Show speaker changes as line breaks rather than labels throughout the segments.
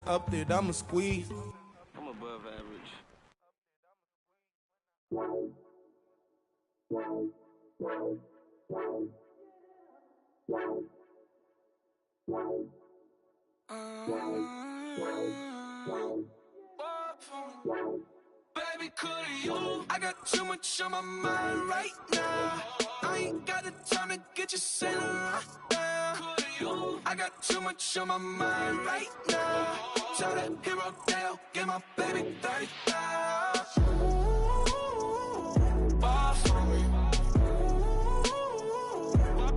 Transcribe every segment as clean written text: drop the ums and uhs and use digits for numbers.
up it, I'ma squeeze.
I'm above average.
Baby, coulda you? I got too much on my mind right now. I ain't got the time to get you sitting right now. Coulda you? I got too much on my mind right now. Tell that hero Dale, get my baby 30,000. Ball for me.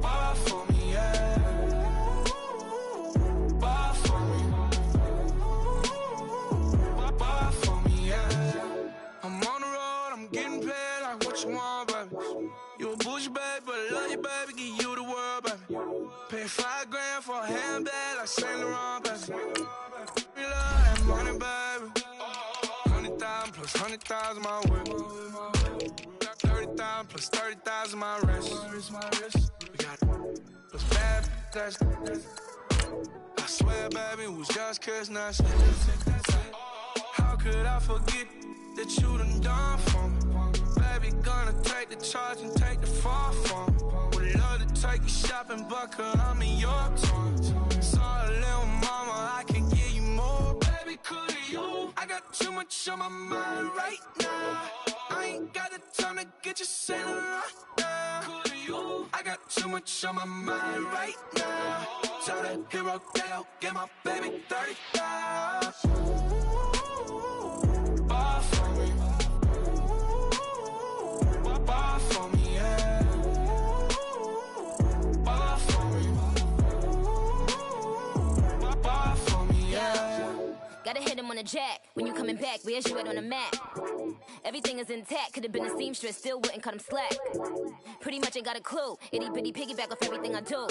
Ball for me, yeah. Ball for me. Ball for me, yeah. I'm on the road, I'm getting paid like what you want, baby. You a bougie, baby, but I love you, baby. Give you the world, baby. Pay $5 grand for a handbag like Saint Laurent, baby. We love that money, baby. 100,000 plus 100,000 my way. 30,000 plus 30,000 my wrist. We got those bad that's. I swear, baby, it was just kiss, not shit. How could I forget that you done for me? Baby, gonna take the charge and take the fall from me. Would love to take you shopping, but cause I'm in your town. Sorry, little mama, I can give you more. Baby, coulda you? I got too much on my mind right now. I ain't got the time to get you sitting right now. Coulda you? I got too much on my mind right now. Tell that hero Dale, get my baby 30,000. Ball for me. Ball for me, yeah. Ball for me. Ball for me, yeah.
Gotta hit him on the jack. When you coming back, where's you at on the map? Everything is intact. Could've been a seamstress, still wouldn't cut him slack. Pretty much ain't got a clue. Itty bitty piggyback off everything I do.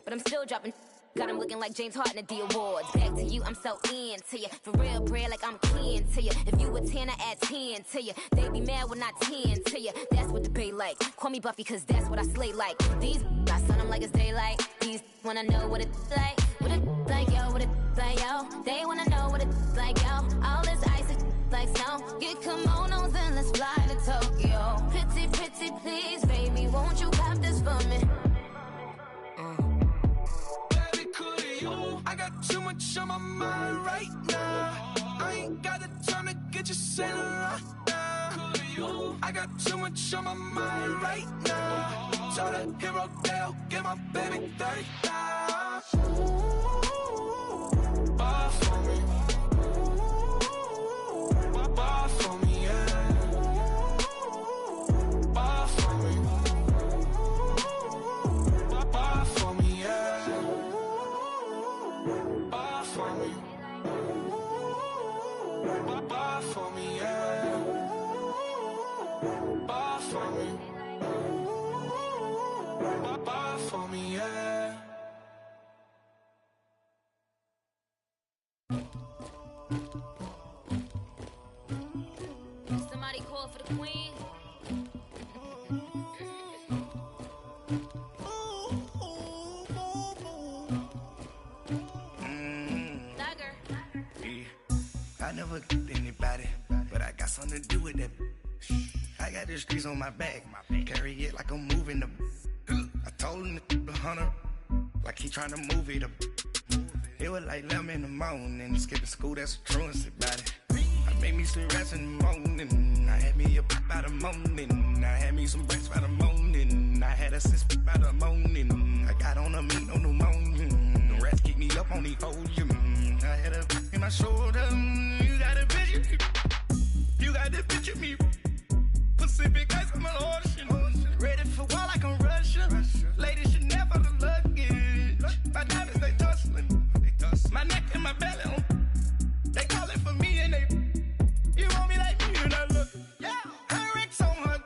But I'm still dropping. Got him looking like James Harden at the awards. Back to you, I'm so into you. For real, bread, like I'm kin to you. If you a 10, I add 10 to you. They be mad when I 10 to you. That's what the bay like. Call me Buffy, cause that's what I slay like. These, I sun them like it's daylight. These wanna know what it's like. What it like, yo, what it like, yo. They wanna know what it's like, yo. All this ice is like snow. Get kimonos and let's fly to Tokyo. Pretty, pretty, please, baby, won't you pop this for me?
I got too much on my mind right now. I ain't got the time to get you sitting right now. I got too much on my mind right now. Tell that hero Dale, get my baby 30,000. Ball for me. Ball for me, yeah. Ball for me. Ball for me, yeah. Ball for me. Ball for me, yeah. Ball for me. Ball for me, yeah.
Somebody call for the queen.
I never get anybody, but I got something to do with that. I got the streets on my back, carry it like I'm moving the. I told him the hunter, like he trying to move it up. It was like 11 in the morning, skipping school, that's a truancy about it. I made me some rats in the morning, I had me a by the morning, I had me some breaks by the morning, I had a sis by the morning, I got on a meat on the morning, the rats keep me up on the podium, I had a in my shoulder, you got a picture, you got this picture me, Pacific ice on my ocean, ready for war like I'm Russian, ladies should never the luggage, my diamonds they tussling, my neck and my belly on, they calling for me and they, you want me like me and I look, yeah, her Rex on her,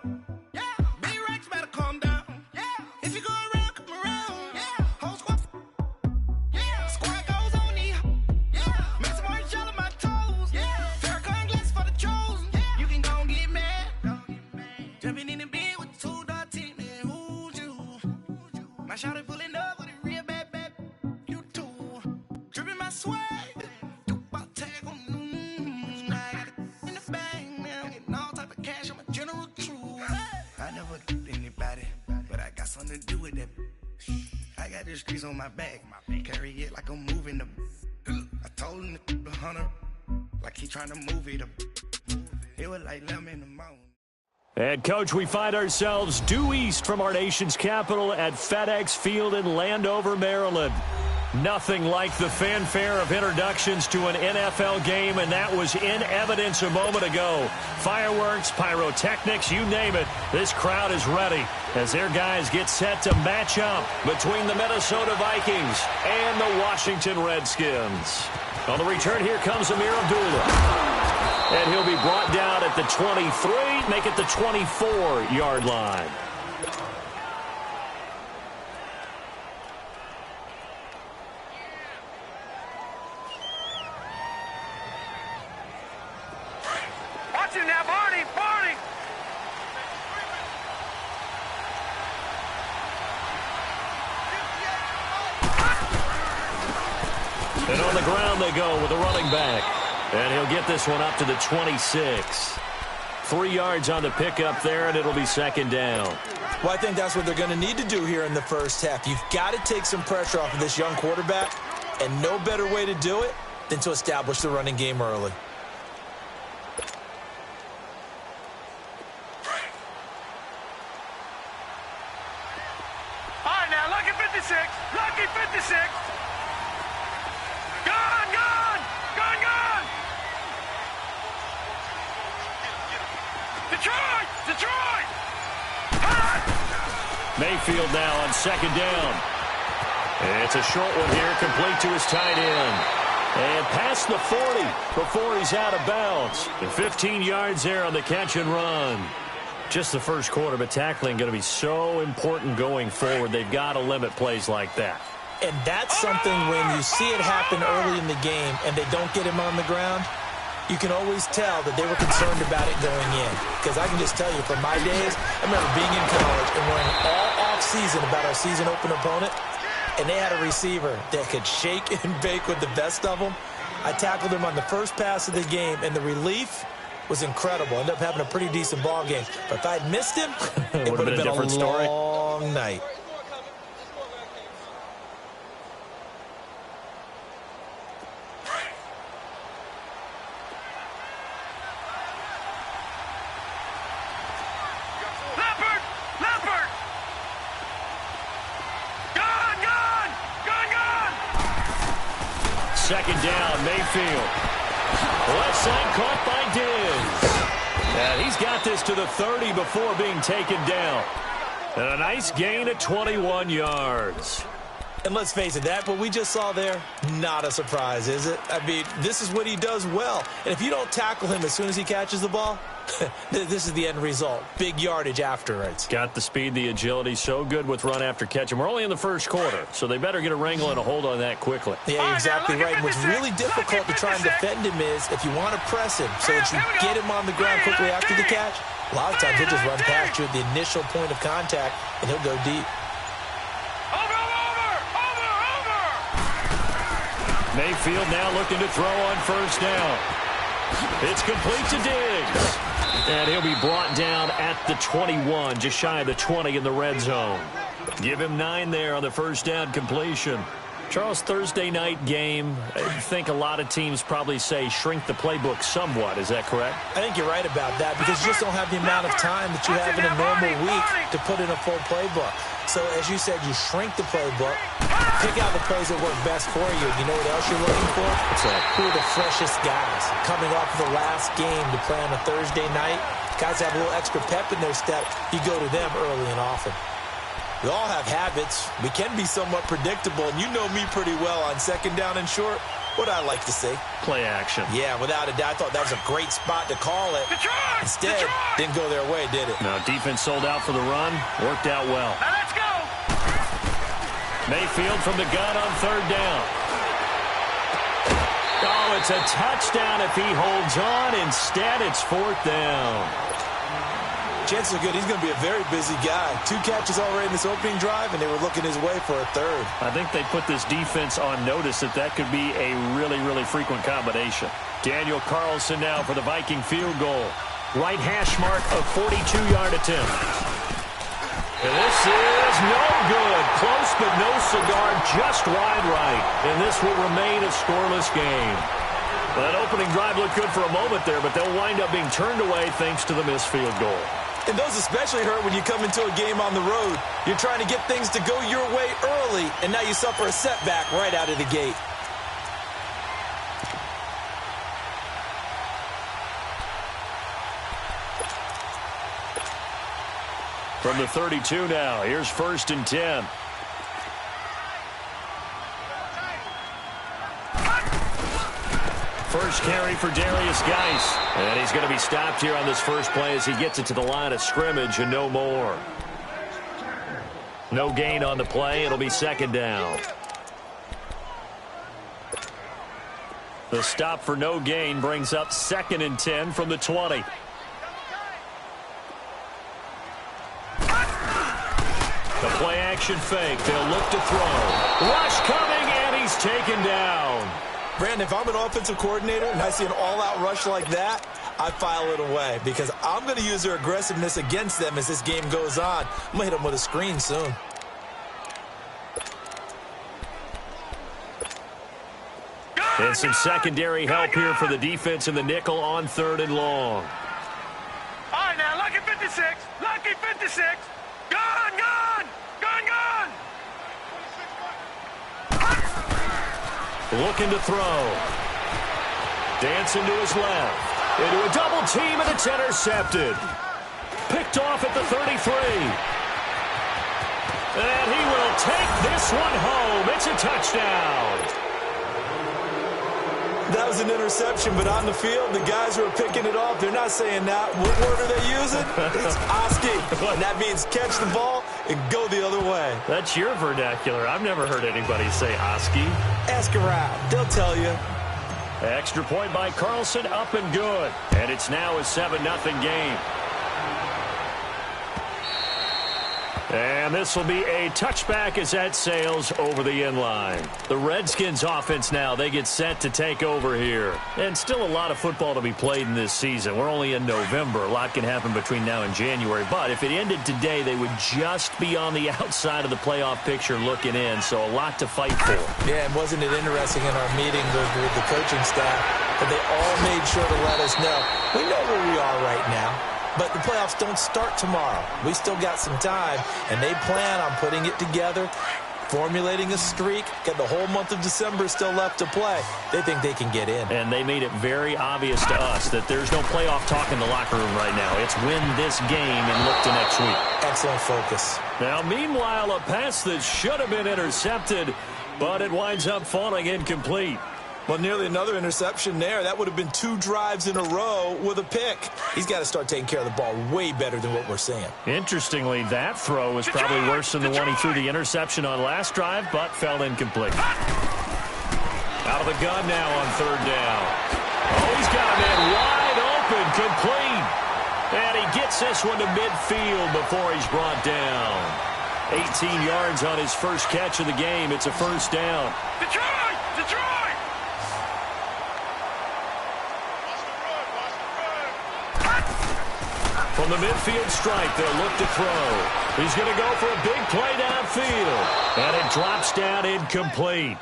yeah, B-Rex better calm down, yeah, if you go around, come around, yeah, whole squad, yeah, squad goes on the, yeah, make some orange gel on my toes, streets on my back. Carry it like I'm moving the. I told him the hunter, like he trying to move it up. It was like lemon in the mountain.
And, Coach, we find ourselves due east from our nation's capital at FedEx Field in Landover, Maryland. Nothing like the fanfare of introductions to an NFL game, and that was in evidence a moment ago. Fireworks, pyrotechnics, you name it. This crowd is ready as their guys get set to match up between the Minnesota Vikings and the Washington Redskins. On the return, here comes Amir Abdullah. And he'll be brought down at the 23, make it the 24-yard line.
Watch him now, Barney! Barney!
And on the ground they go with a running back. And he'll get this one up to the 26. 3 yards on the pickup there, and it'll be second down.
Well, I think that's what they're going to need to do here in the first half. You've got to take some pressure off of this young quarterback, and no better way to do it than to establish the running game early.
All right, now, lucky 56. Lucky 56. Gone, gone! Gone, gone! Detroit! Detroit!
Mayfield now on second down. It's a short one here, complete to his tight end. And past the 40 before he's out of bounds. And 15 yards there on the catch and run. Just the first quarter, but tackling going to be so important going forward. They've got to limit plays like that.
And that's something when you see it happen early in the game and they don't get him on the ground, you can always tell that they were concerned about it going in. Because I can just tell you, from my days, I remember being in college and worrying all off-season about our season open opponent, and they had a receiver that could shake and bake with the best of them. I tackled him on the first pass of the game, and the relief was incredible. Ended up having a pretty decent ball game. But if I'd missed him, it would have been a
different story.
long night.
Second down, Mayfield. Left side caught by Diggs. And he's got this to the 30 before being taken down. And a nice gain of 21 yards.
And let's face it, that what we just saw there, not a surprise, is it? I mean, this is what he does well. And if you don't tackle him as soon as he catches the ball, this is the end result. Big yardage afterwards.
Got the speed, the agility, so good with run after catch. And we're only in the first quarter, so they better get a wrangle and a hold on that quickly.
Yeah, you're exactly right. And what's really difficult to try and defend him is if you want to press him so that you get him on the ground quickly after the catch, a lot of times he'll just run past you at the initial point of contact, and he'll go deep.
Mayfield now looking to throw on first down. It's complete to Diggs. And he'll be brought down at the 21, just shy of the 20 in the red zone. Give him 9 there on the first down completion. Charles, Thursday night game, I think a lot of teams probably say shrink the playbook somewhat. Is that correct?
I think you're right about that because you just don't have the amount of time that you have in a normal week to put in a full playbook. So, as you said, you shrink the playbook, pick out the plays that work best for you. You know what else you're looking for? Who are the freshest guys coming off of the last game to play on a Thursday night? Guys have a little extra pep in their step. You go to them early and often. We all have habits. We can be somewhat predictable, and you know me pretty well on second down and short. What I like to say?
Play action.
Yeah, without a doubt. I thought that was a great spot to call it. Instead, didn't go their way, did it?
No, defense sold out for the run. Worked out well.
Now let's go!
Mayfield from the gun on third down. Oh, it's a touchdown if he holds on. Instead, it's fourth down.
Chances are good he's going to be a very busy guy. 2 catches already in this opening drive, and they were looking his way for a third.
I think they put this defense on notice that could be a really, really frequent combination. Daniel Carlson now for the Viking field goal. Right hash mark of 42-yard attempt. And this is no good. Close, but no cigar, just wide right. And this will remain a scoreless game. Well, that opening drive looked good for a moment there, but they'll wind up being turned away thanks to the missed field goal.
And those especially hurt when you come into a game on the road. You're trying to get things to go your way early, and now you suffer a setback right out of the gate.
From the 32 now, here's 1st and 10. First carry for Darius Geis. And he's going to be stopped here on this first play as he gets it to the line of scrimmage and no more. No gain on the play. It'll be 2nd down. The stop for no gain brings up 2nd and 10 from the 20. The play action fake. They'll look to throw. Rush coming, and he's taken down.
Brandon, if I'm an offensive coordinator and I see an all-out rush like that, I file it away because I'm going to use their aggressiveness against them as this game goes on. I'm going to hit them with a screen soon.
And some secondary help here for the defense in the nickel on 3rd and long.
All right, now, lucky 56. Lucky 56. Gone, gone. Gone, gone.
Looking to throw. Dancing to his left. Into a double team, and it's intercepted. Picked off at the 33. And he will take this one home. It's a touchdown.
That was an interception, but on the field, the guys who are picking it off, they're not saying that. What word are they using? It's Oski. And that means catch the ball and go the other way.
That's your vernacular. I've never heard anybody say Oski.
Ask around. They'll tell you.
Extra point by Carlson, up and good. And it's now a 7-0 game. And this will be a touchback as that sails over the end line. The Redskins offense now, they get set to take over here. And still a lot of football to be played in this season. We're only in November. A lot can happen between now and January. But if it ended today, they would just be on the outside of the playoff picture looking in. So a lot to fight for.
Yeah, and wasn't it interesting in our meeting with the coaching staff that they all made sure to let us know, we know where we are right now. But the playoffs don't start tomorrow. We still got some time, and they plan on putting it together, formulating a streak, got the whole month of December still left to play. They think they can get in.
And they made it very obvious to us that there's no playoff talk in the locker room right now. It's win this game and look to next week.
Excellent focus.
Now, meanwhile, a pass that should have been intercepted, but it winds up falling incomplete.
Well, nearly another interception there. That would have been 2 drives in a row with a pick. He's got to start taking care of the ball way better than what we're seeing.
Interestingly, that throw was probably worse than the one he threw the interception on last drive, but fell incomplete. Out of the gun now on 3rd down. Oh, he's got a man wide open, complete. And he gets this one to midfield before he's brought down. 18 yards on his first catch of the game. It's a 1st down.
Detroit! Detroit!
From the midfield stripe, they'll look to throw. He's going to go for a big play downfield. And it drops down incomplete.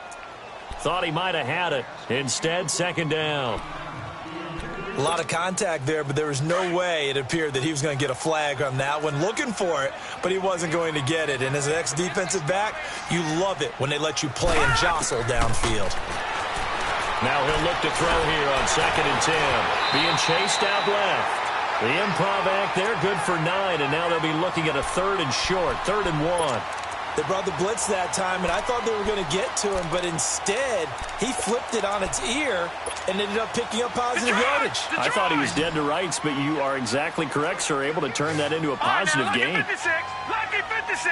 Thought he might have had it. Instead, 2nd down.
A lot of contact there, but there was no way it appeared that he was going to get a flag on that one. Looking for it, but he wasn't going to get it. And as an ex-defensive back, you love it when they let you play and jostle downfield.
Now he'll look to throw here on 2nd and 10. Being chased out left. The improv act there, good for 9, and now they'll be looking at a 3rd and short, 3rd and 1.
They brought the blitz that time, and I thought they were going to get to him, but instead, he flipped it on its ear and ended up picking up positive yardage.
I thought he was dead to rights, but you are exactly correct, sir, able to turn that into a positive gain.
Lucky 56.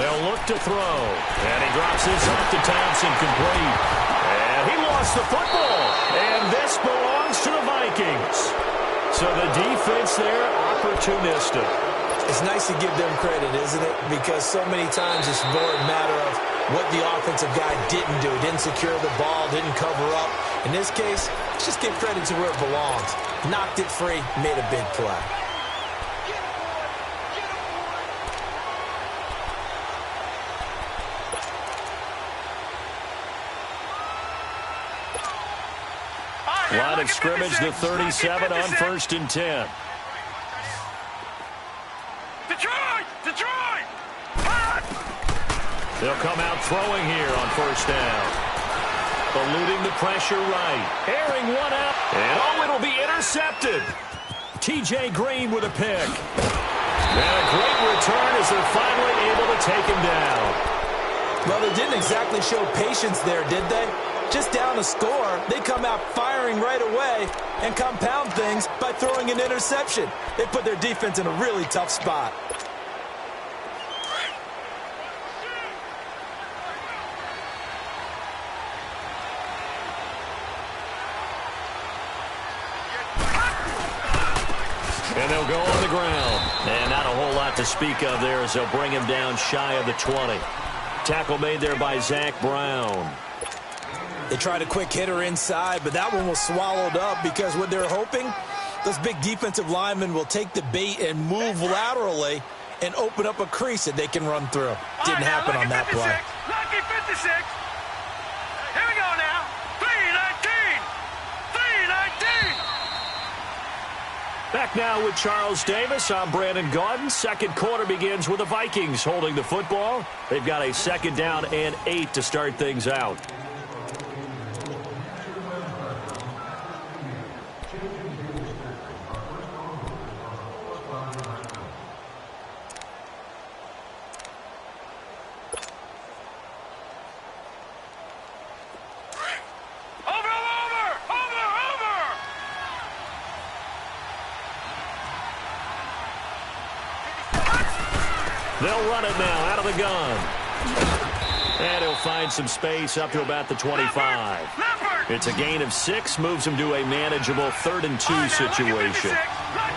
They'll look to throw, and he drops this off to Thompson, complete. And he lost the football, and this belongs to the Vikings. So the defense there, opportunistic.
It's nice to give them credit, isn't it? Because so many times it's more a matter of what the offensive guy didn't do. Didn't secure the ball, didn't cover up. In this case, just give credit to where it belongs. Knocked it free, made a big play.
Line of scrimmage, the 37 on 1st and 10.
Detroit!
They'll come out throwing here on 1st down. Eluding the pressure right. Airing one out. And it'll be intercepted. T.J. Green with a pick. And a great return as they're finally able to take him down.
Well, they didn't exactly show patience there, did they? Just down a score, they come out firing right away and compound things by throwing an interception. They put their defense in a really tough spot.
And they'll go on the ground. And not a whole lot to speak of there as they'll bring him down shy of the 20. Tackle made there by Zach Brown.
They tried a quick hitter inside, but that one was swallowed up because what they're hoping, those big defensive linemen will take the bait and move laterally and open up a crease that they can run through. Didn't happen on that play.
Lucky 56. Here we go now. 3-19. 3-19.
Back now with Charles Davis. I'm Brandon Gaudin. Second quarter begins with the Vikings holding the football. They've got a 2nd down and 8 to start things out. They'll run it now out of the gun. And he'll find some space up to about the 25. It's a gain of 6, moves him to a manageable 3rd and 2 situation.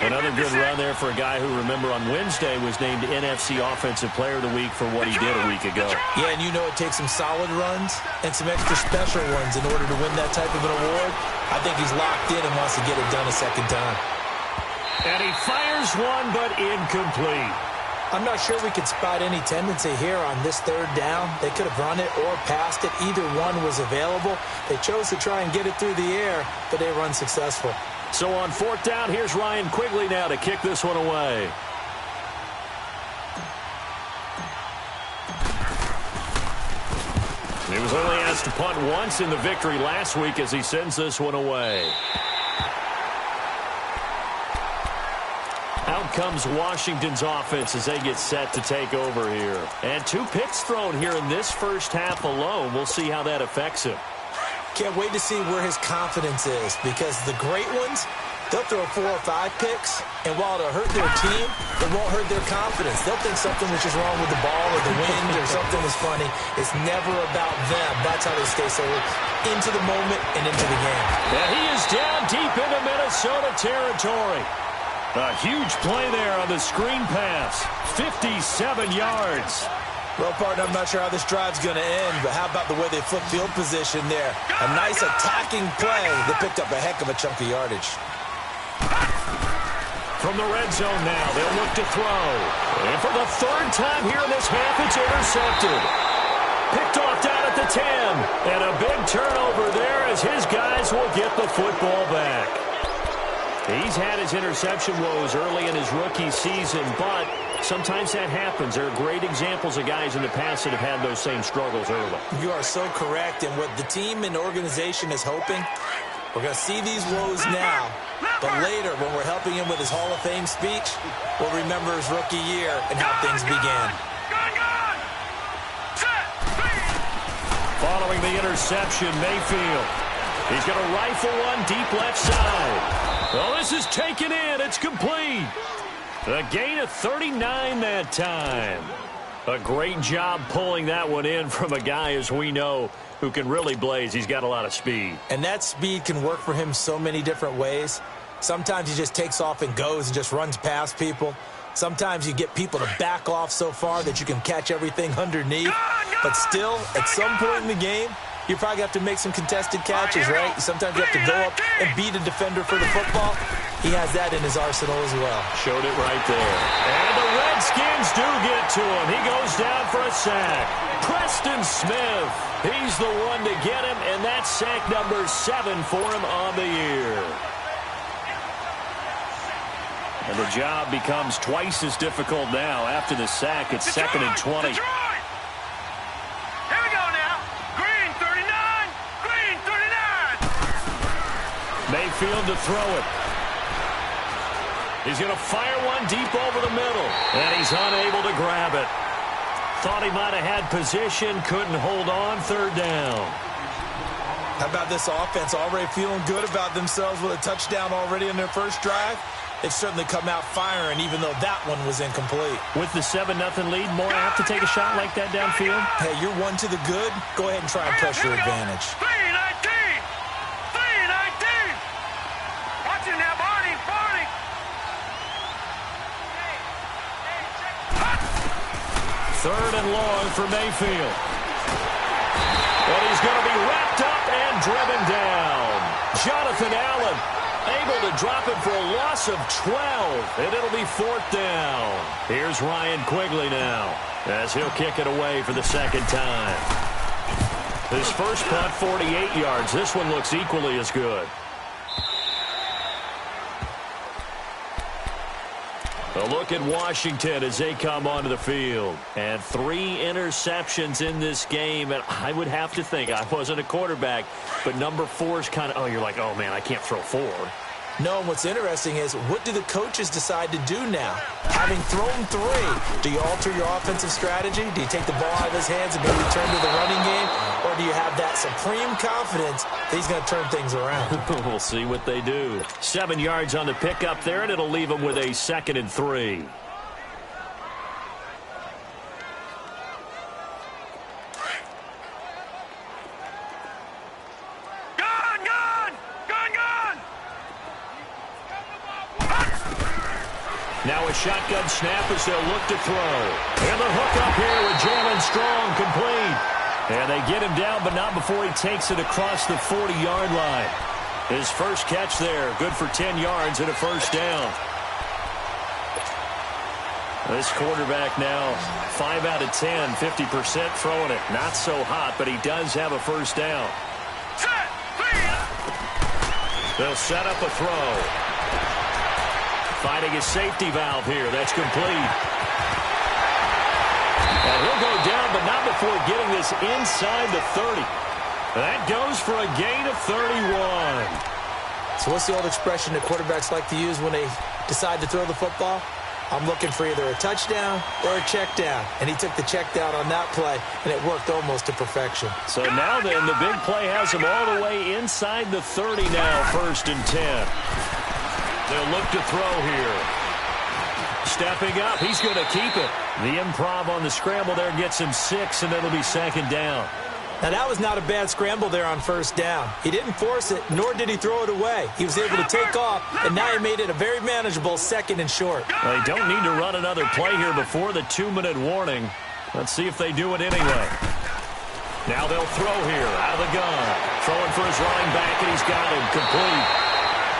Another good run there for a guy who, remember, on Wednesday was named NFC Offensive Player of the Week for what he did a week ago.
Yeah, and you know it takes some solid runs and some extra special ones in order to win that type of an award. I think he's locked in and wants to get it done a second time.
And he fires one, but incomplete.
I'm not sure we could spot any tendency here on this 3rd down. They could have run it or passed it. Either one was available. They chose to try and get it through the air, but they were unsuccessful.
So on 4th down, here's Ryan Quigley now to kick this one away. He was only asked to punt once in the victory last week as he sends this one away. Out comes Washington's offense as they get set to take over here. And 2 picks thrown here in this first half alone. We'll see how that affects him.
Can't wait to see where his confidence is, because the great ones, they'll throw 4 or 5 picks, and while it'll hurt their team, it won't hurt their confidence. They'll think something was just wrong with the ball or the wind or something was funny. It's never about them. That's how they stay so into the moment and into the game.
And he is down deep into Minnesota territory. A huge play there on the screen pass. 57 yards.
Well, partner, I'm not sure how this drive's going to end, but how about the way they flip field position there? A nice attacking play that picked up a heck of a chunk of yardage.
From the red zone now, they'll look to throw. And for the 3rd time here in this half, it's intercepted. Picked off down at the 10. And a big turnover there as his guys will get the football back. He's had his interception woes early in his rookie season, but sometimes that happens. There are great examples of guys in the past that have had those same struggles early.
You are so correct, and what the team and organization is hoping, we're going to see these woes now, but later when we're helping him with his Hall of Fame speech, we'll remember his rookie year and how things began.
Following the interception, Mayfield. He's going to rifle one deep left side. Well, this is taken in. It's complete. A gain of 39 that time. A great job pulling that one in from a guy, as we know, who can really blaze. He's got a lot of speed.
And that speed can work for him so many different ways. Sometimes he just takes off and goes and just runs past people. Sometimes you get people to back off so far that you can catch everything underneath. But still, at some point in the game, you probably have to make some contested catches, right? Sometimes you have to go up and beat a defender for the football. he has that in his arsenal as well.
Showed it right there. And the Redskins do get to him. He goes down for a sack. Preston Smith, he's the one to get him, and that's sack number 7 for him on the year. And the job becomes twice as difficult now. After the sack, it's 2nd and 20.
Here we go now. Green 39. Green 39.
Mayfield to throw it. He's going to fire one deep over the middle. And he's unable to grab it. Thought he might have had position. Couldn't hold on. 3rd down.
How about this offense already feeling good about themselves with a touchdown already in their first drive? They've certainly come out firing, even though that one was incomplete.
With the 7-0 lead, more apt to take a shot like that downfield?
Hey, you're one to the good. Go ahead and try and press your advantage.
319. 319. Watch it now, Barney. Barney.
3rd and long for Mayfield. But he's going to be wrapped up and driven down. Jonathan Allen able to drop it for a loss of 12, and it'll be 4th down. Here's Ryan Quigley now, as he'll kick it away for the 2nd time. His first punt, 48 yards. This one looks equally as good. A look at Washington as they come onto the field. And 3 interceptions in this game. And I would have to think, I wasn't a quarterback, but number 4 is kind of, oh, you're like, oh, man, I can't throw 4.
No, and what's interesting is, what do the coaches decide to do now? Having thrown 3, do you alter your offensive strategy? Do you take the ball out of his hands and maybe turn to the running game? Or do you have that supreme confidence that he's going to turn things around?
We'll see what they do. 7 yards on the pickup there, and it'll leave them with a 2nd and 3. Now a shotgun snap as they'll look to throw. And the hook up here with Jalen Strong complete. And they get him down, but not before he takes it across the 40-yard line. His first catch there, good for 10 yards and a 1st down. This quarterback now, 5 out of 10, 50% throwing it. Not so hot, but he does have a 1st down. They'll set up a throw. Finding a safety valve here. That's complete. And he'll go down, but not before getting this inside the 30. That goes for a gain of 31.
So what's the old expression that quarterbacks like to use when they decide to throw the football? I'm looking for either a touchdown or a check down. And he took the check down on that play, and it worked almost to perfection.
So now then, the big play has him all the way inside the 30 now, 1st and 10. They'll look to throw here. Stepping up, he's going to keep it. The improv on the scramble there gets him 6, and it'll be 2nd down.
Now, that was not a bad scramble there on 1st down. He didn't force it, nor did he throw it away. He was able to take off, and now he made it a very manageable 2nd and short.
They don't need to run another play here before the 2-minute warning. Let's see if they do it anyway. Now they'll throw here out of the gun. Throwing for his running back, and he's got him complete.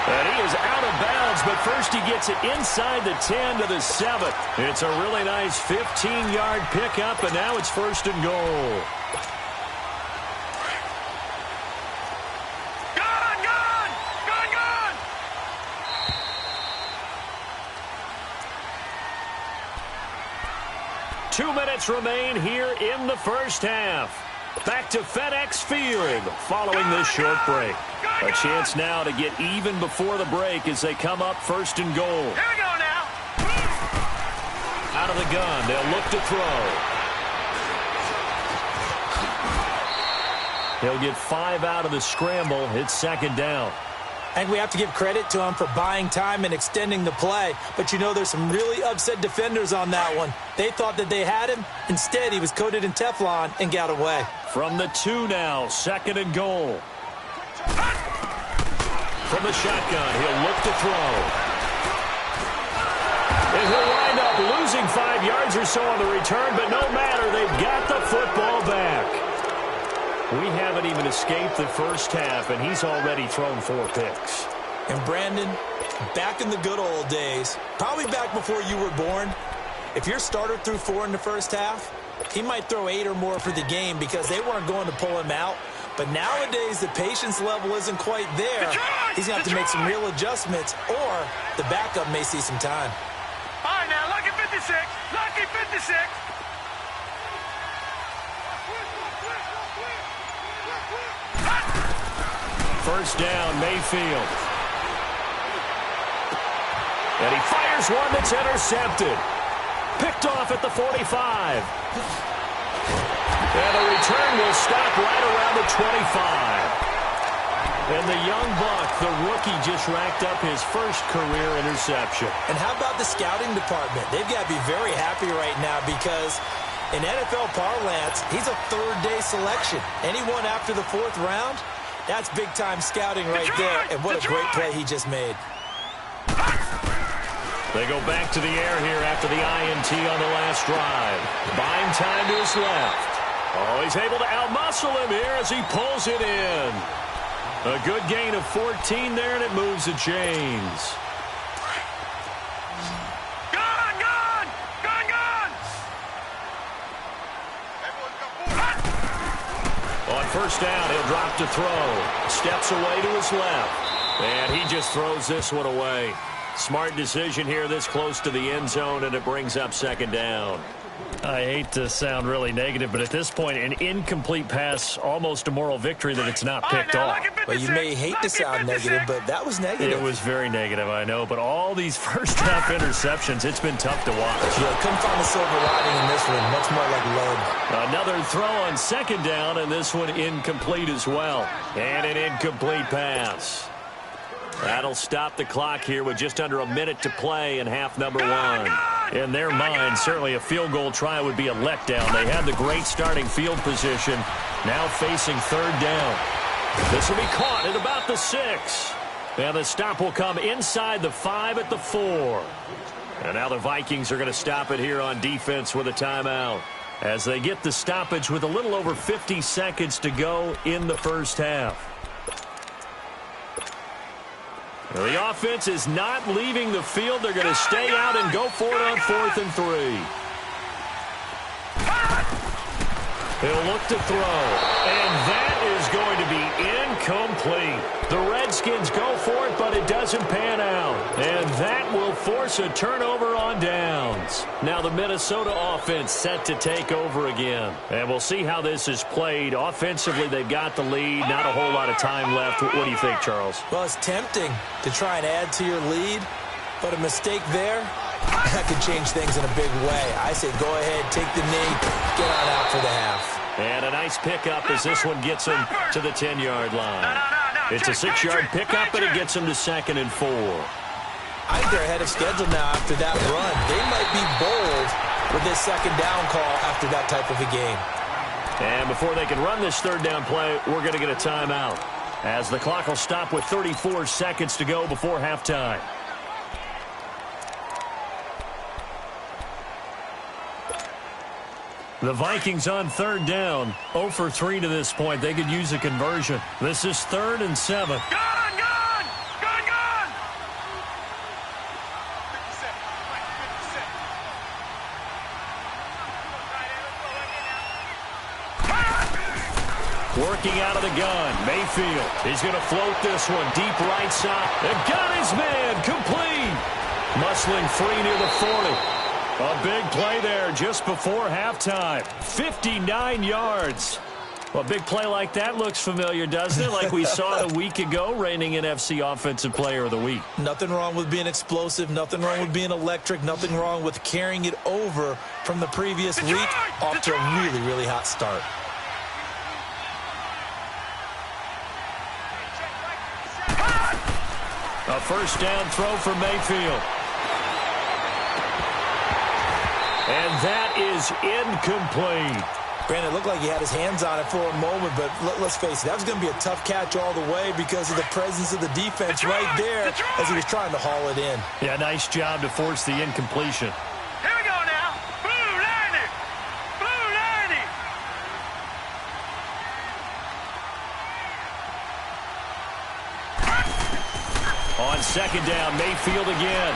And he is out of bounds, but first he gets it inside the 10 to the 7. It's a really nice 15-yard pickup, and now it's 1st and goal.
Gone, gone, gone, gone.
2 minutes remain here in the first half. Back to FedEx Field following this short break. A chance now to get even before the break as they come up 1st and goal.
Here we go now.
Out of the gun, they'll look to throw. He'll get 5 out of the scramble. It's 2nd down.
And we have to give credit to him for buying time and extending the play. But, you know, there's some really upset defenders on that one. They thought that they had him. Instead, he was coated in Teflon and got away.
From the 2 now, 2nd and goal. From the shotgun, he'll look to throw. And he'll wind up losing 5 yards or so on the return, but no matter, they've got the football back. We haven't even escaped the first half, and he's already thrown 4 picks.
And Brandon, back in the good old days, probably back before you were born, if your starter threw 4 in the first half, he might throw 8 or more for the game because they weren't going to pull him out. But nowadays, the patience level isn't quite there. He's going to have to make some real adjustments, or the backup may see some time.
All right, now, lucky 56. Lucky 56.
First down, Mayfield. And he fires one that's intercepted. Picked off at the 45. And the return will stop right around the 25. And the young buck, the rookie, just racked up his first career interception.
And how about the scouting department? They've got to be very happy right now because in NFL parlance, he's a third-day selection. Anyone after the 4th round, that's big-time scouting right there. And what a great play he just made.
They go back to the air here after the INT on the last drive. Buying time to his left. Oh, he's able to outmuscle him here as he pulls it in. A good gain of 14 there, and it moves the chains.
Gone, gone! Gone, gone!
On first down, he'll drop to throw. Steps away to his left. And he just throws this one away. Smart decision here this close to the end zone, and it brings up second down.
I hate to sound really negative, but at this point, an incomplete pass, almost a moral victory that it's not picked off.
Well, you may hate to sound negative, but that was negative.
It was very negative, I know. But all these first-half interceptions, it's been tough to watch.
Yeah, couldn't find a silver lining in this one. Much more like lead.
Another throw on second down, and this one incomplete as well. And an incomplete pass. That'll stop the clock here with just under a minute to play in half number 1. In their mind, certainly a field goal try would be a letdown. They had the great starting field position, now facing third down. This will be caught at about the 6. And the stop will come inside the 5 at the 4. And now the Vikings are going to stop it here on defense with a timeout, as they get the stoppage with a little over 50 seconds to go in the first half. The offense is not leaving the field. They're going to stay out and go for it on 4th and 3. He'll look to throw. And that is going to be incomplete. The Redskins go for it, but it doesn't pan out. And that will force a turnover on downs. Now the Minnesota offense set to take over again. And we'll see how this is played. Offensively, they've got the lead. Not a whole lot of time left. What do you think, Charles?
Well, it's tempting to try and add to your lead, but a mistake there, that could change things in a big way. I say go ahead, take the knee, get on out for the half.
And a nice pickup as this one gets him to the 10-yard line. It's a 6-yard pickup, and it gets him to 2nd and 4.
I think they're ahead of schedule now after that run. They might be bold with this second down call after that type of a game.
And before they can run this third down play, we're going to get a timeout, as the clock will stop with 34 seconds to go before halftime. The Vikings on third down, 0 for 3 to this point. They could use a conversion. This is 3rd and 7.
Gone, gone! Gone, gone!
Working out of the gun, Mayfield. He's going to float this one deep right side. And got his man, complete. Muscling free near the 40. A big play there just before halftime. 59 yards. Well, a big play like that looks familiar, doesn't it? Like we saw it a week ago, reigning NFC Offensive Player of the Week.
Nothing wrong with being explosive. Nothing wrong with being electric. Nothing wrong with carrying it over from the previous week off to a really, really hot start.
A first down throw for Mayfield. And that is incomplete.
Brandon, it looked like he had his hands on it for a moment, but let's face it, that was going to be a tough catch all the way because of the presence of the defense right there as he was trying to haul it in.
Yeah, nice job to force the incompletion.
Here we go now. Blue Landy! Blue Landy!
On second down, Mayfield again.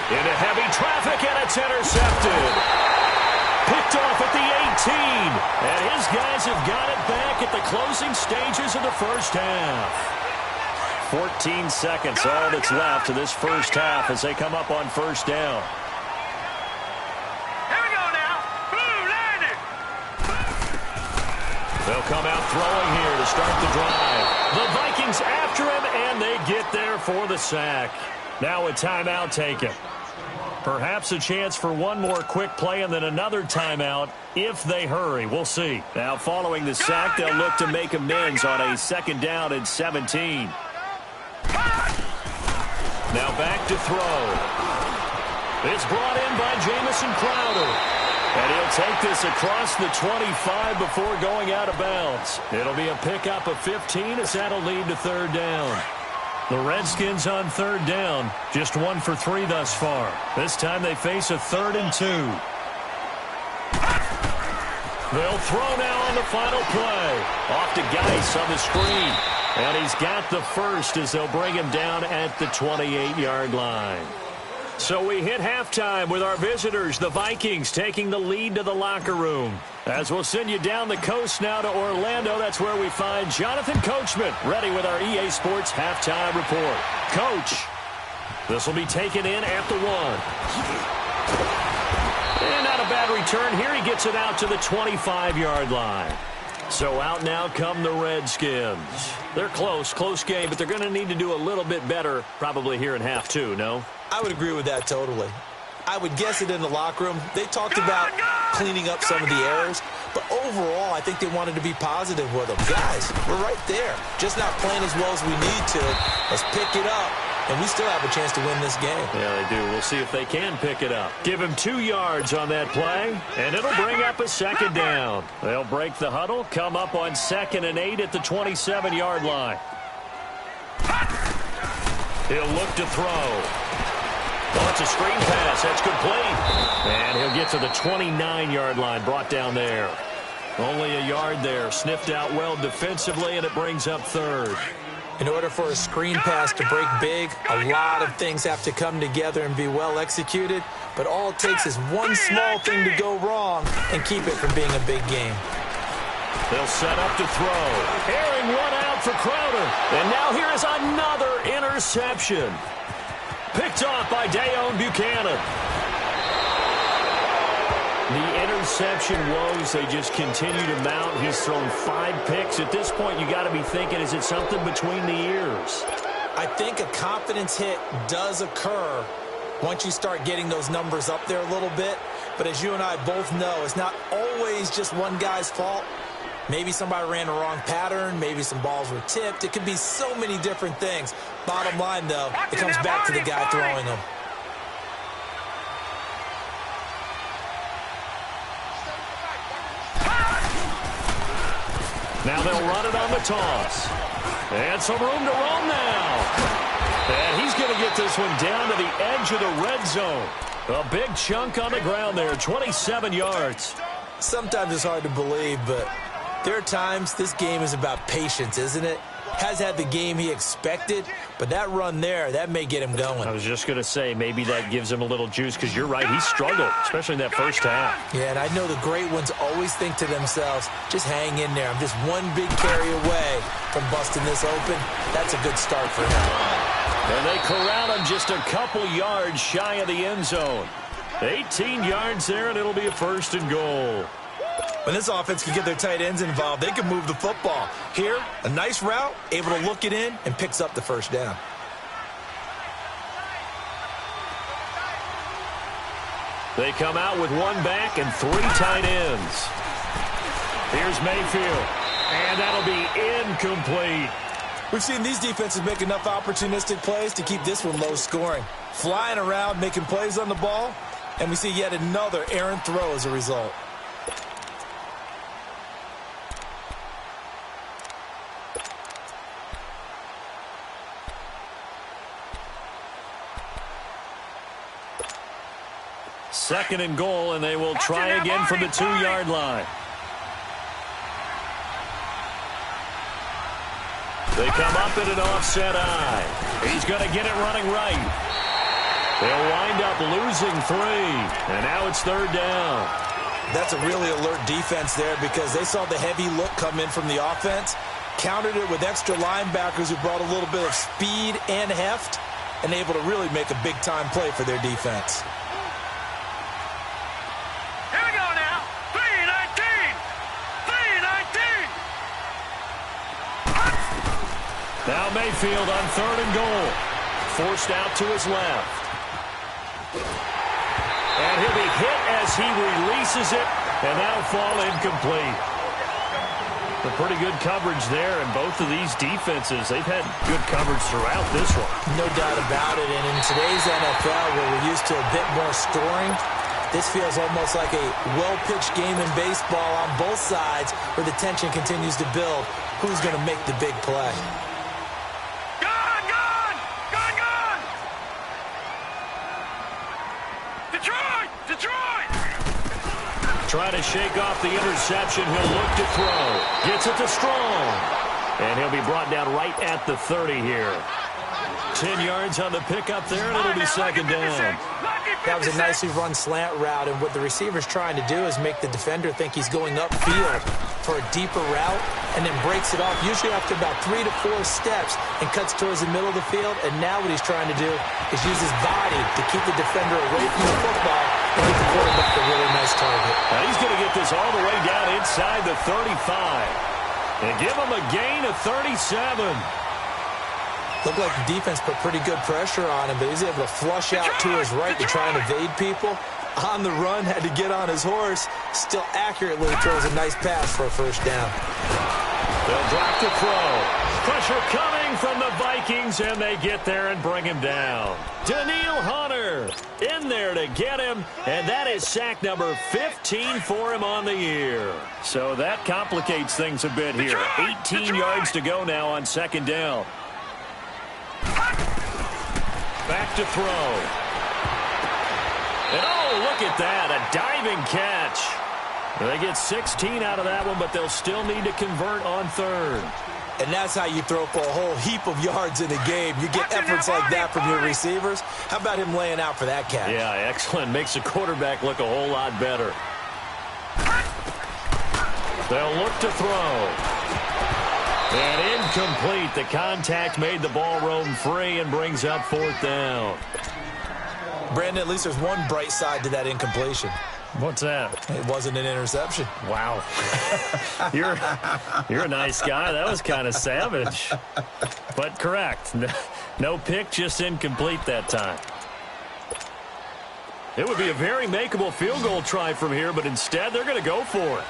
Into heavy traffic, and it's intercepted. Picked off at the 18. And his guys have got it back at the closing stages of the first half. 14 seconds, all that's left of this first half as they come up on first down.
Here we go now. Boom, landed.
They'll come out throwing here to start the drive. The Vikings after him, and they get there for the sack. Now a timeout taken. Perhaps a chance for one more quick play and then another timeout if they hurry. We'll see. Now following the sack, they'll look to make amends on a second down and 17. Now back to throw. It's brought in by Jamison Crowder. And he'll take this across the 25 before going out of bounds. It'll be a pickup of 15 as that'll lead to third down. The Redskins on third down, just 1 for 3 thus far. This time they face a 3rd and 2. They'll throw now on the final play. Off to Geis on the screen. And he's got the first as they'll bring him down at the 28-yard line. So we hit halftime with our visitors, the Vikings, taking the lead to the locker room. As we'll send you down the coast now to Orlando, that's where we find Jonathan Coachman, ready with our EA Sports halftime report. Coach, this will be taken in at the 1. And not a bad return here. He gets it out to the 25-yard line. So out now come the Redskins. They're close game, but they're going to need to do a little bit better probably here in half 2, no?
I would agree with that totally. I would guess it in the locker room. They talked about cleaning up some of the errors, but overall, I think they wanted to be positive with them. Guys, we're right there. Just not playing as well as we need to. Let's pick it up, and we still have a chance to win this game.
Yeah, they do. We'll see if they can pick it up. Give him 2 yards on that play, and it'll bring up a second down. They'll break the huddle, come up on 2nd and 8 at the 27-yard line. He'll look to throw. Oh, it's a screen pass. That's complete. And he'll get to the 29-yard line, brought down there. Only a yard there. Sniffed out well defensively, and it brings up 3rd.
In order for a screen pass to break big, a lot of things have to come together and be well executed. But all it takes is one small thing to go wrong and keep it from being a big game.
They'll set up to throw. Airing one out for Crowder. And now here is another interception. Picked off by Dayon Buchanan. The interception woes, they just continue to mount. He's thrown 5 picks. At this point, you got to be thinking, is it something between the ears?
I think a confidence hit does occur once you start getting those numbers up there a little bit. But as you and I both know, it's not always just one guy's fault. Maybe somebody ran the wrong pattern. Maybe some balls were tipped. It could be so many different things. Bottom line, though, it comes back to the guy throwing them.
Now they'll run it on the toss. And some room to roam now. And he's going to get this one down to the edge of the red zone. A big chunk on the ground there, 27 yards.
Sometimes it's hard to believe, but there are times this game is about patience, isn't it? Has had the game he expected, but that run there, that may get him going.
I was just going to say, maybe that gives him a little juice, because you're right, he struggled, especially in that first half.
Yeah, and I know the great ones always think to themselves, just hang in there. I'm just one big carry away from busting this open. That's a good start for him.
And they corral him just a couple yards shy of the end zone. 18 yards there, and it'll be a 1st and goal.
When this offense can get their tight ends involved, they can move the football. Here, a nice route, able to look it in, and picks up the first down.
They come out with 1 back and 3 tight ends. Here's Mayfield, and that'll be incomplete.
We've seen these defenses make enough opportunistic plays to keep this one low scoring. Flying around, making plays on the ball, and we see yet another errant throw as a result.
Second and goal, and they will try again from the 2-yard line. They come up in an offset eye. He's going to get it running right. They'll wind up losing 3. And now it's 3rd down.
That's a really alert defense there because they saw the heavy look come in from the offense, countered it with extra linebackers who brought a little bit of speed and heft, and able to really make a big-time play for their defense.
Here we go now. 3-19. 3-19.
Now Mayfield on 3rd and goal. Forced out to his left. And he'll be hit as he releases it, and that'll fall incomplete. A pretty good coverage there, and both of these defenses, they've had good coverage throughout this one.
No doubt about it, and in today's NFL, where we're used to a bit more scoring, this feels almost like a well-pitched game in baseball on both sides, where the tension continues to build. Who's going to make the big play?
Trying to shake off the interception. He'll look to throw. Gets it to Strong. And he'll be brought down right at the 30 here. 10 yards on the pickup there, and it'll be 2nd down.
That was a nicely run slant route, and what the receiver's trying to do is make the defender think he's going upfield for a deeper route, and then breaks it off, usually after about 3 to 4 steps, and cuts towards the middle of the field. And now what he's trying to do is use his body to keep the defender away from the football and get the quarterback a really nice target.
Now he's going to get this all the way down inside the 35 and give him a gain of 37.
Looked like the defense put pretty good pressure on him, but he's able to flush out to his right to try and evade people. On the run, had to get on his horse. Still accurately throws a nice pass for a 1st down.
They'll drop to throw. Pressure coming from the Vikings, and they get there and bring him down. Daniil Hunter in there to get him, and that is sack number 15 for him on the year. So that complicates things a bit here. 18 yards to go now on 2nd down. Back to throw. And oh, look at that, a diving catch. They get 16 out of that one, but they'll still need to convert on 3rd.
And that's how you throw for a whole heap of yards in a game. You get efforts like that from your receivers. How about him laying out for that catch?
Yeah, excellent. Makes the quarterback look a whole lot better. They'll look to throw. And incomplete. The contact made the ball roam free and brings up 4th down.
Brandon, at least there's one bright side to that incompletion.
What's that?
It wasn't an interception.
Wow. You're a nice guy. That was kind of savage. But correct. No pick, just incomplete that time. It would be a very makeable field goal try from here, but instead they're going to go for it.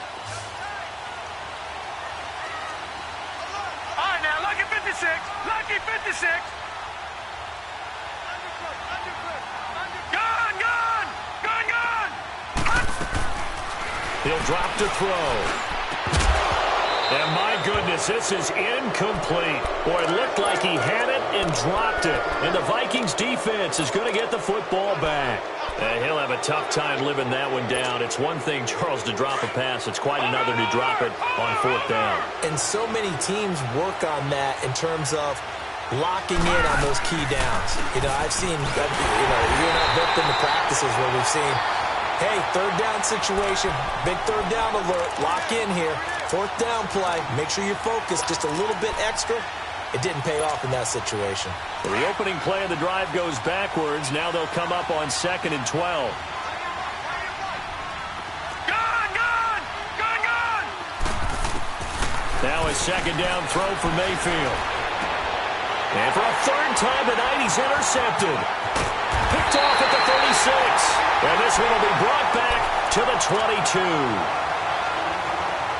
All right, now, lucky 56. Lucky 56.
He'll drop to throw. And my goodness, this is incomplete. Boy, it looked like he had it and dropped it. And the Vikings defense is going to get the football back. He'll have a tough time living that one down. It's one thing, Charles, to drop a pass. It's quite another to drop it on 4th down.
And so many teams work on that in terms of locking in on those key downs. You know, I've seen, you're not booked in the practices where we've seen, hey, 3rd down situation, big 3rd down alert, lock in here. 4th down play, make sure you're focused just a little bit extra. It didn't pay off in that situation.
Well, the opening play of the drive goes backwards. Now they'll come up on 2nd and 12. Now a 2nd down throw for Mayfield. And for a 3rd time tonight, he's intercepted. Picked off at the 36. And this one will be brought back to the 22.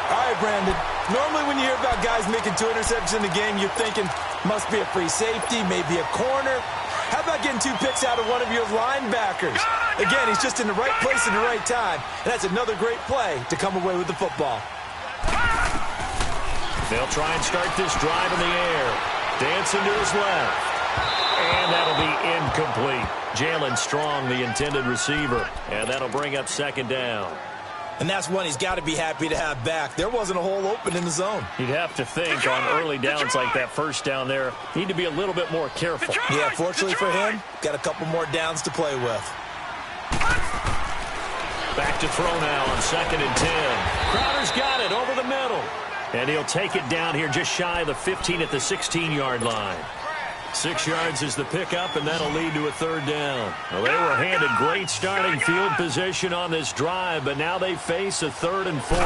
All right, Brandon. Normally when you hear about guys making 2 interceptions in the game, you're thinking must be a free safety, maybe a corner. How about getting 2 picks out of one of your linebackers? Again, he's just in the right place at the right time. And that's another great play to come away with the football.
They'll try and start this drive in the air. Dancing to his left. And that'll be incomplete. Jalen Strong, the intended receiver. And that'll bring up 2nd down.
And that's one he's got to be happy to have back. There wasn't a hole open in the zone.
You'd have to think on early downs like that first down there, need to be a little bit more careful.
Yeah, fortunately for him, got a couple more downs to play with.
Back to throw now on 2nd and 10. Crowder's got it over the middle. And he'll take it down here just shy of the 15 at the 16-yard line. 6 yards is the pickup, and that'll lead to a 3rd down. Well, they were handed great starting field position on this drive, but now they face a 3rd and 4.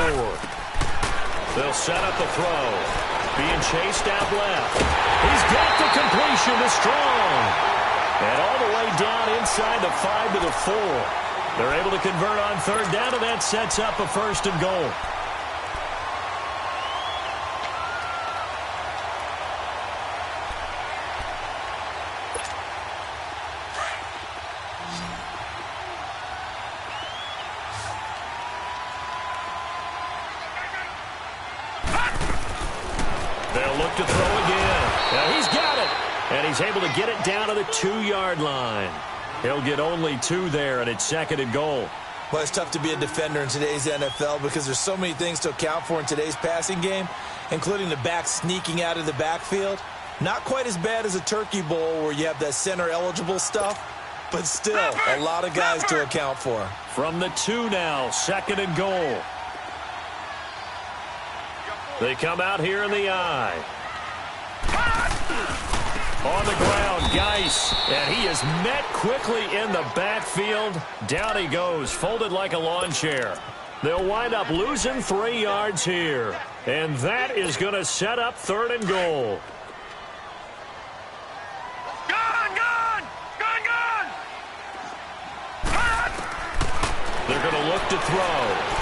They'll set up a throw. Being chased out left. He's got the completion to Strong. And all the way down inside the 5 to the 4. They're able to convert on 3rd down, and that sets up a 1st and goal. They'll look to throw again. Now he's got it. And he's able to get it down to the 2-yard line. He'll get only 2 there, and it's 2nd and goal.
Well, it's tough to be a defender in today's NFL because there's so many things to account for in today's passing game, including the back sneaking out of the backfield. Not quite as bad as a turkey bowl where you have that center-eligible stuff, but still a lot of guys to account for.
From the 2 now, 2nd and goal. They come out here in the eye. On the ground, Geis, and he is met quickly in the backfield. Down he goes, folded like a lawn chair. They'll wind up losing 3 yards here, and that is going to set up 3rd and goal. They're going to look to throw.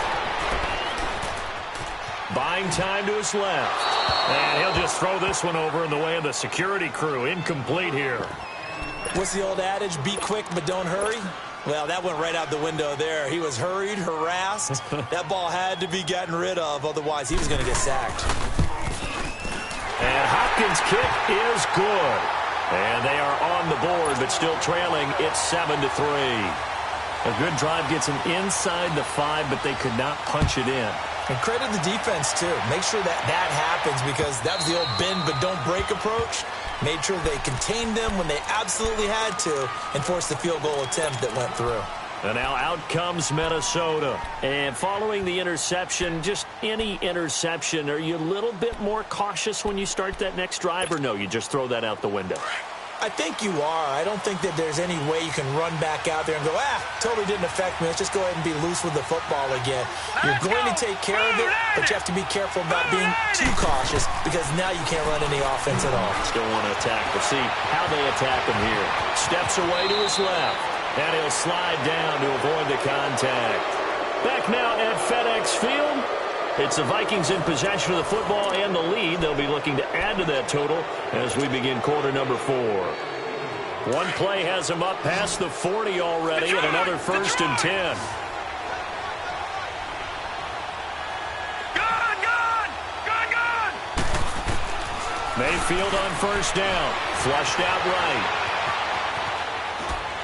Buying time to his left. And he'll just throw this one over in the way of the security crew. Incomplete here.
What's the old adage? Be quick, but don't hurry? Well, that went right out the window there. He was hurried, harassed. That ball had to be gotten rid of. Otherwise, he was going to get sacked.
And Hopkins' kick is good. And they are on the board, but still trailing. It's 7-3. A good drive gets them inside the 5, but they could not punch it in.
And credit the defense, too. Make sure that happens because that was the old bend but don't break approach. Made sure they contained them when they absolutely had to and forced the field goal attempt that went through.
And now out comes Minnesota. And following the interception, just any interception, are you a little bit more cautious when you start that next drive, or no, you just throw that out the window?
I think you are. I don't think that there's any way you can run back out there and go, totally didn't affect me. Let's just go ahead and be loose with the football again. You're going to take care of it, but you have to be careful about being too cautious because now you can't run any offense at all.
Still want to attack, but see how they attack him here. Steps away to his left, and he'll slide down to avoid the contact. Back now at FedEx Field. It's the Vikings in possession of the football and the lead. They'll be looking to add to that total as we begin quarter number 4. One play has them up past the 40 already, and another 1st and 10. Mayfield on 1st down. Flushed out right.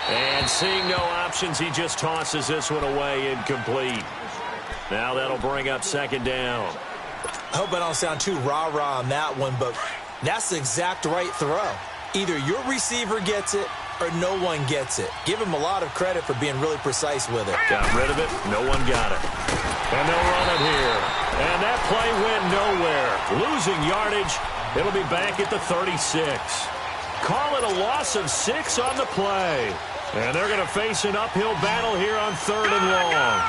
And seeing no options, he just tosses this one away, incomplete. Now that'll bring up 2nd down.
I hope I don't sound too rah-rah on that one, but that's the exact right throw. Either your receiver gets it or no one gets it. Give him a lot of credit for being really precise with it.
Got rid of it. No one got it. And they'll run it here. And that play went nowhere. Losing yardage. It'll be back at the 36. Call it a loss of 6 on the play. And they're going to face an uphill battle here on 3rd and long.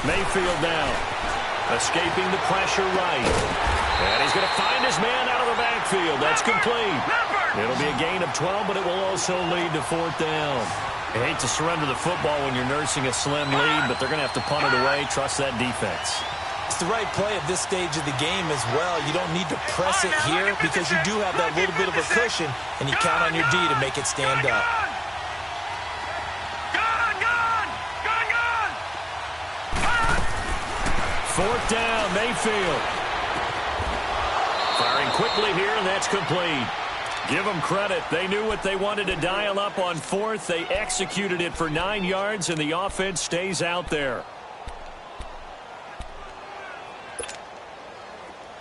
Mayfield now, escaping the pressure right. And he's going to find his man out of the backfield. That's complete. It'll be a gain of 12, but it will also lead to 4th down. I hate to surrender the football when you're nursing a slim lead, but they're going to have to punt it away. Trust that defense.
It's the right play at this stage of the game as well. You don't need to press it here because you do have that little bit of a cushion, and you count on your D to make it stand up.
4th down, Mayfield. Firing quickly here, and that's complete. Give them credit. They knew what they wanted to dial up on 4th. They executed it for 9 yards, and the offense stays out there.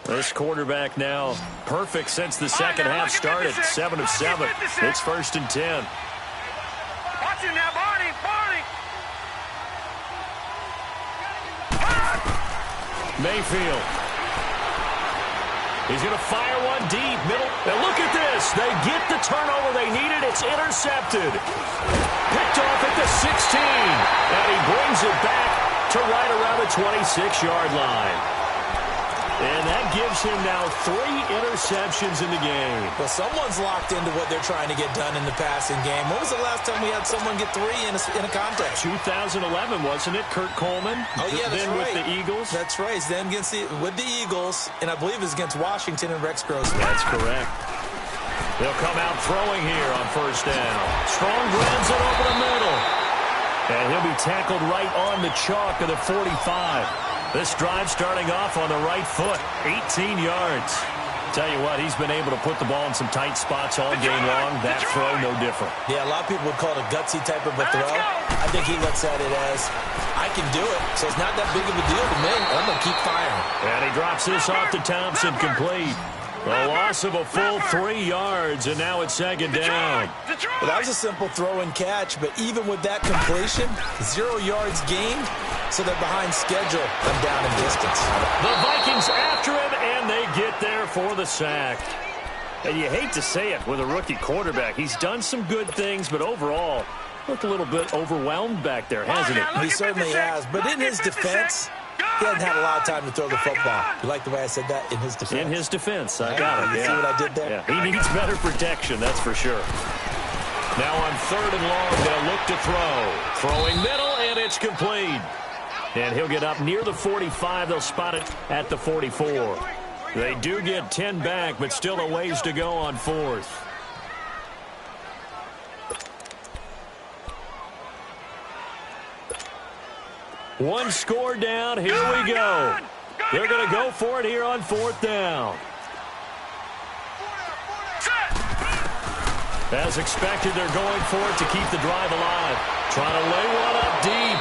This quarterback now perfect since the second half started. 7 of 7. It's 1st and 10.
Watch him now, Barney.
Mayfield. He's going to fire one deep, middle. And look at this. They get the turnover they needed. It's intercepted. Picked off at the 16. And he brings it back to right around the 26-yard line. And that gives him now 3 interceptions in the game.
Well, someone's locked into what they're trying to get done in the passing game. When was the last time we had someone get 3 in a contest?
2011, wasn't it? Kurt Coleman.
Oh, yeah, that's
then
right.
with the Eagles.
That's right. Then with the Eagles, and I believe it's against Washington and Rex Grossman.
That's correct. They'll come out throwing here on 1st down. Strong grabs it over the middle. And he'll be tackled right on the chalk of the 45. This drive starting off on the right foot, 18 yards. Tell you what, he's been able to put the ball in some tight spots all game long. That throw, no different.
Yeah, a lot of people would call it a gutsy type of a throw. I think he looks at it as, I can do it, so it's not that big of a deal to me. I'm going to keep firing.
And he drops this off to Thompson, complete. A loss of a full 3 yards, and now it's 2nd down.
Well, that was a simple throw and catch, but even with that completion, 0 yards gained, so they're behind schedule and down in distance.
The Vikings after him, and they get there for the sack. And you hate to say it with a rookie quarterback. He's done some good things, but overall, looked a little bit overwhelmed back there, hasn't he?
He certainly has, but in his defense, he hasn't had a lot of time to throw the football. You like the way I said that? In his defense?
In his defense. I got it, yeah.
See what I did there?
Yeah. He needs better protection, that's for sure. Now on 3rd and long, they'll look to throw. Throwing middle, and it's complete. And he'll get up near the 45. They'll spot it at the 44. They do get 10 back, but still a ways to go on 4th. One score down. Here we go. They're going to go for it here on 4th down. As expected, they're going for it to keep the drive alive. Trying to lay one up deep.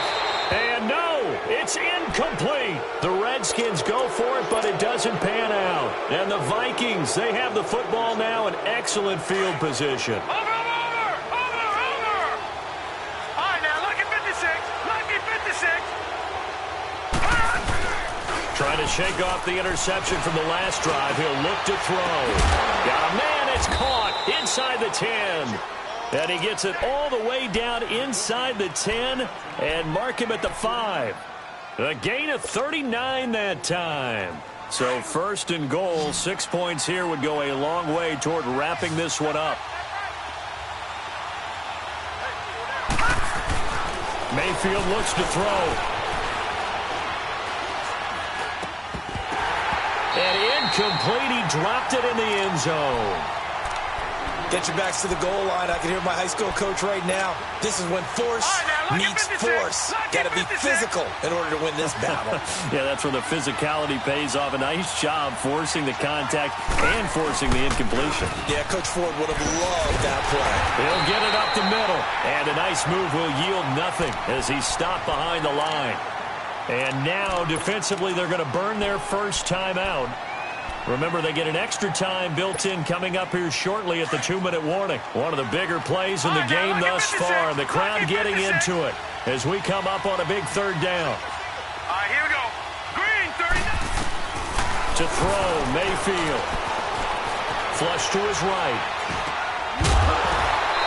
And no, it's incomplete. The Redskins go for it, but it doesn't pan out. And the Vikings, they have the football now in excellent field position.
Over. All right, now, lucky 56.
Trying to shake off the interception from the last drive. He'll look to throw. Got a man. It's caught inside the 10. And he gets it all the way down inside the 10 and mark him at the 5. A gain of 39 that time. So 1st and goal, 6 points here would go a long way toward wrapping this one up. Mayfield looks to throw. And incomplete. He dropped it in the end zone.
Get your backs to the goal line. I can hear my high school coach right now. This is when force meets force. Got to be physical in order to win this battle.
Yeah, that's where the physicality pays off. A nice job forcing the contact and forcing the incompletion.
Yeah, Coach Ford would have loved that play.
He'll get it up the middle. And a nice move will yield nothing as he's stopped behind the line. And now, defensively, they're going to burn their first timeout. Remember, they get an extra time built in coming up here shortly at the 2-minute warning. One of the bigger plays in the game thus far. The crowd getting into it as we come up on a big 3rd down.
All right, here we go. Green, 39.
To throw, Mayfield. Flush to his right.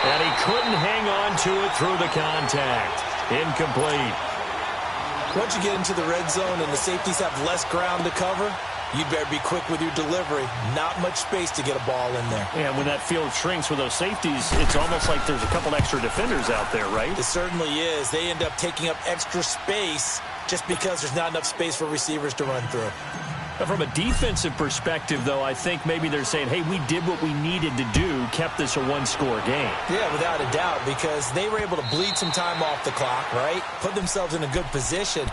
And he couldn't hang on to it through the contact. Incomplete.
Once you get into the red zone and the safeties have less ground to cover, you better be quick with your delivery. Not much space to get a ball in there.
And when that field shrinks with those safeties, it's almost like there's a couple extra defenders out there, right?
It certainly is. They end up taking up extra space just because there's not enough space for receivers to run through.
From a defensive perspective, though, I think maybe they're saying, hey, we did what we needed to do, kept this a one-score game.
Yeah, without a doubt, because they were able to bleed some time off the clock, right? Put themselves in a good position.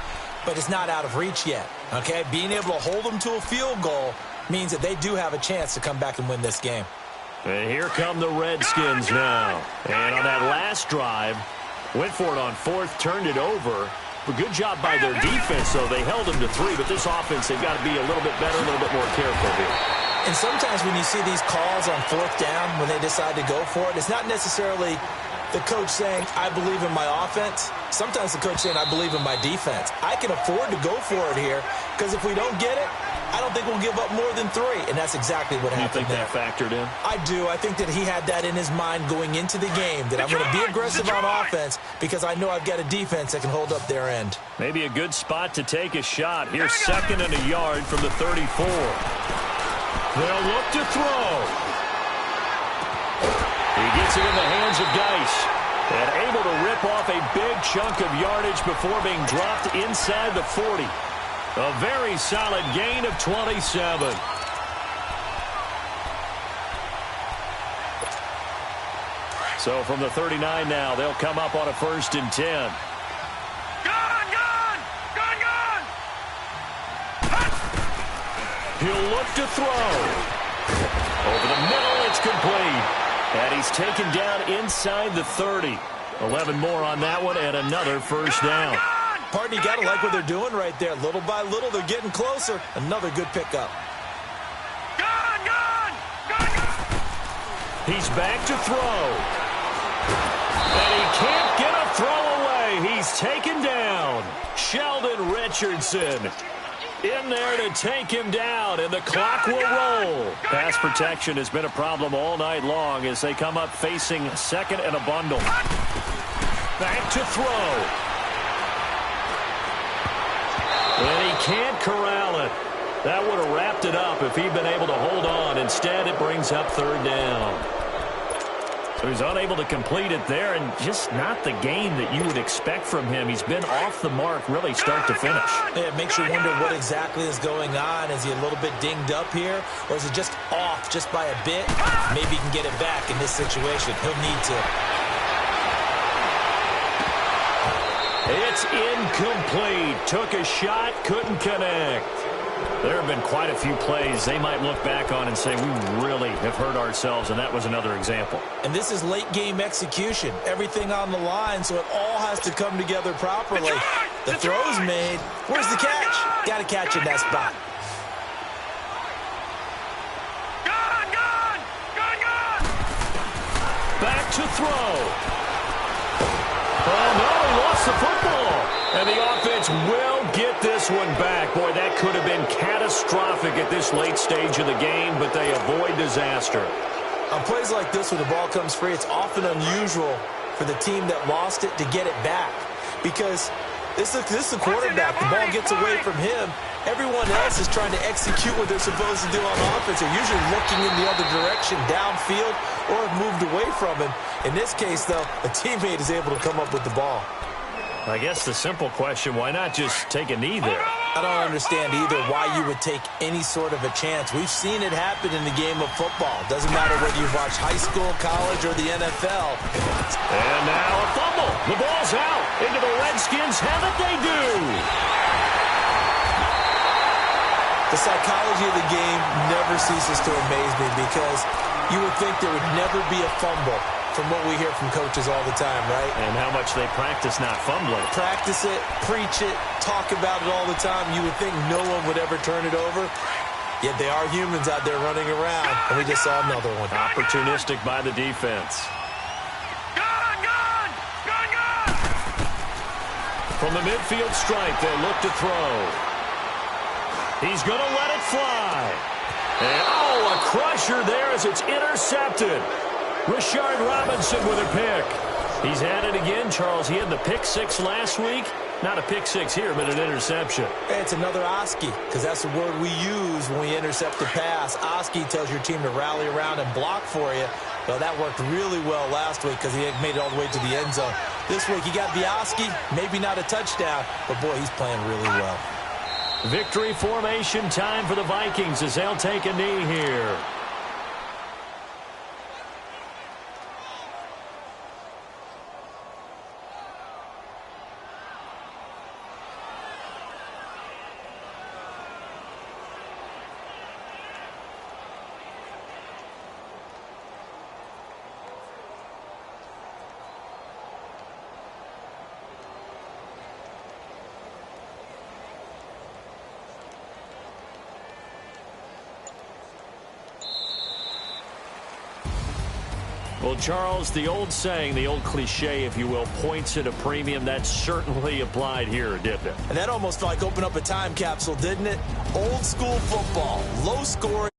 but it's not out of reach yet, okay? Being able to hold them to a field goal means that they do have a chance to come back and win this game.
And here come the Redskins now. And on that last drive, went for it on fourth, turned it over. A good job by their defense, though. They held them to 3, but this offense, they've got to be a little bit better, a little bit more careful here.
And sometimes when you see these calls on fourth down, when they decide to go for it, it's not necessarily the coach saying, I believe in my offense. Sometimes the coach saying, I believe in my defense. I can afford to go for it here, because if we don't get it, I don't think we'll give up more than 3, and that's exactly what happened there.
You think that factored in?
I do. I think that he had that in his mind going into the game, that I'm going to be aggressive on offense because I know I've got a defense that can hold up their end.
Maybe a good spot to take a shot. Here's 2nd and a yard from the 34. They'll look to throw. He gets it in the hands of Geis. And able to rip off a big chunk of yardage before being dropped inside the 40. A very solid gain of 27. So from the 39 now, they'll come up on a 1st and 10.
Gone!
He'll look to throw. Over the middle, it's complete. And he's taken down inside the 30. 11 more on that one and another 1st down.
Pardon, you got to like what they're doing right there. Little by little, they're getting closer. Another good pickup.
Gone!
He's back to throw. And he can't get a throw away. He's taken down. Sheldon Richardson in there to take him down, and the clock will roll. Pass protection has been a problem all night long as they come up facing 2nd and a bundle. Back to throw. And he can't corral it. That would have wrapped it up if he'd been able to hold on. Instead, it brings up 3rd down. So he's unable to complete it there, and just not the game that you would expect from him. He's been off the mark really start to finish.
Yeah, it makes you wonder what exactly is going on. Is he a little bit dinged up here, or is it just off just by a bit? Maybe he can get it back in this situation. He'll need to.
It's incomplete. Took a shot, couldn't connect. There have been quite a few plays they might look back on and say, we really have hurt ourselves, and that was another example.
And this is late-game execution. Everything on the line, so it all has to come together properly. The throw's made. Where's the catch? Got to catch in that spot.
Back to throw. Oh, no, he lost the football. And the offense will get this one back. Boy, that could have been catastrophic at this late stage of the game, but they avoid disaster.
On plays like this where the ball comes free, it's often unusual for the team that lost it to get it back. Because this is the quarterback. The ball gets away from him. Everyone else is trying to execute what they're supposed to do on offense. They're usually looking in the other direction, downfield, or have moved away from him. In this case, though, a teammate is able to come up with the ball.
I guess the simple question, why not just take a knee there?
I don't understand either why you would take any sort of a chance. We've seen it happen in the game of football. Doesn't matter whether you've watched high school, college, or the NFL.
And now a fumble. The ball's out. Into the Redskins. Have it they do.
The psychology of the game never ceases to amaze me because you would think there would never be a fumble from what we hear from coaches all the time, right?
And how much they practice not fumbling.
Practice it, preach it, talk about it all the time. You would think no one would ever turn it over. Yet they are humans out there running around, and we just saw another one.
Opportunistic by the defense. From the midfield stripe, they look to throw. He's going to let it fly. And, oh, a crusher there as it's intercepted. Rashard Robinson with a pick. He's at it again, Charles. He had the pick six last week. Not a pick six here, but an interception.
It's another Oski, because that's the word we use when we intercept a pass. Oski tells your team to rally around and block for you. Well, that worked really well last week because he made it all the way to the end zone. This week, he got the Oski, maybe not a touchdown, but, boy, he's playing really well.
Victory formation time for the Vikings as they'll take a knee here. Well, Charles, the old saying, the old cliche, if you will, points at a premium, that certainly applied here, didn't it?
And that almost like opened up a time capsule, didn't it? Old school football, low scoring.